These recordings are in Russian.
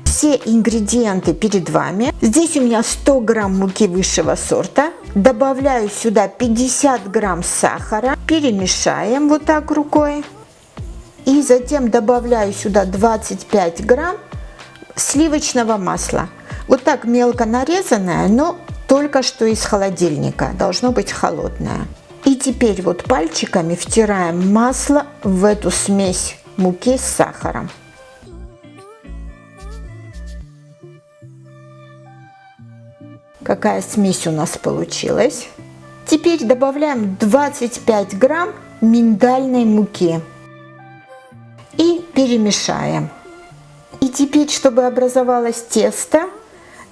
Все ингредиенты перед вами. Здесь у меня 100 грамм муки высшего сорта. Добавляю сюда 50 грамм сахара. Перемешаем вот так рукой. И затем добавляю сюда 25 грамм сливочного масла. Вот так мелко нарезанное, но только что из холодильника. Должно быть холодное. И теперь вот пальчиками втираем масло в эту смесь муки с сахаром. Какая смесь у нас получилась. Теперь добавляем 25 грамм миндальной муки. И перемешаем. И теперь, чтобы образовалось тесто,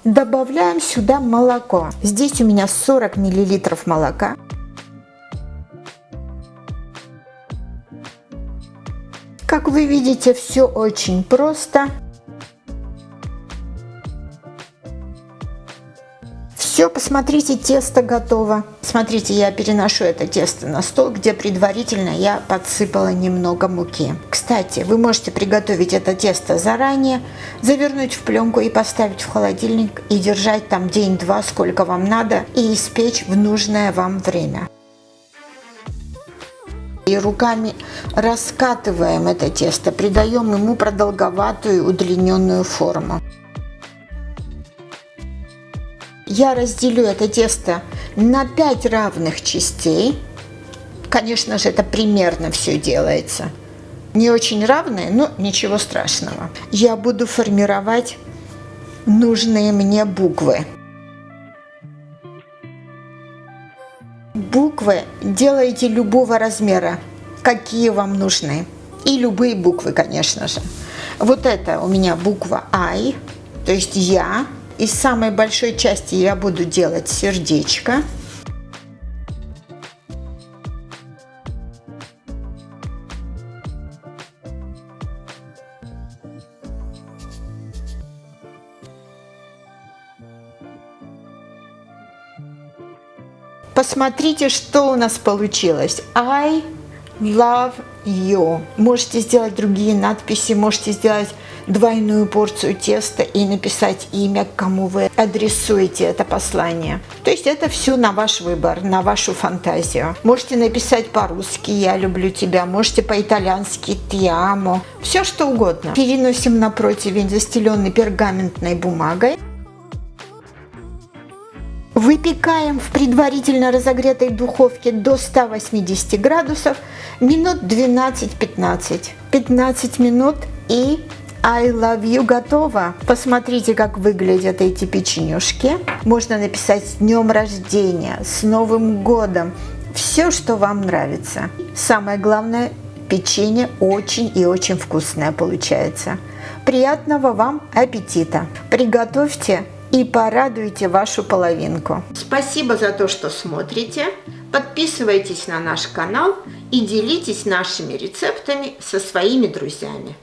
добавляем сюда молоко. Здесь у меня 40 миллилитров молока. Как вы видите, все очень просто. Все, посмотрите, тесто готово. Смотрите, я переношу это тесто на стол, где предварительно я подсыпала немного муки. Кстати, вы можете приготовить это тесто заранее, завернуть в пленку и поставить в холодильник и держать там день-два, сколько вам надо, и испечь в нужное вам время. И руками раскатываем это тесто, придаем ему продолговатую удлиненную форму. Я разделю это тесто на 5 равных частей. Конечно же, это примерно все делается. Не очень равные, но ничего страшного. Я буду формировать нужные мне буквы. Буквы делайте любого размера, какие вам нужны. И любые буквы, конечно же. Вот это у меня буква I, то есть я. Из самой большой части я буду делать сердечко. Посмотрите, что у нас получилось. I love you. Можете сделать другие надписи, можете сделать двойную порцию теста и написать имя, кому вы адресуете это послание. То есть это все на ваш выбор, на вашу фантазию. Можете написать по-русски «Я люблю тебя», можете по-итальянски «Ti amo», все что угодно. Переносим на противень, застеленный пергаментной бумагой. Выпекаем в предварительно разогретой духовке до 180 градусов минут 12-15. 15 минут и I love you готово. Посмотрите, как выглядят эти печенюшки. Можно написать «С днем рождения», «С Новым годом». Все, что вам нравится. Самое главное, печенье очень и очень вкусное получается. Приятного вам аппетита! Приготовьте и порадуйте вашу половинку. Спасибо за то, что смотрите. Подписывайтесь на наш канал и делитесь нашими рецептами со своими друзьями.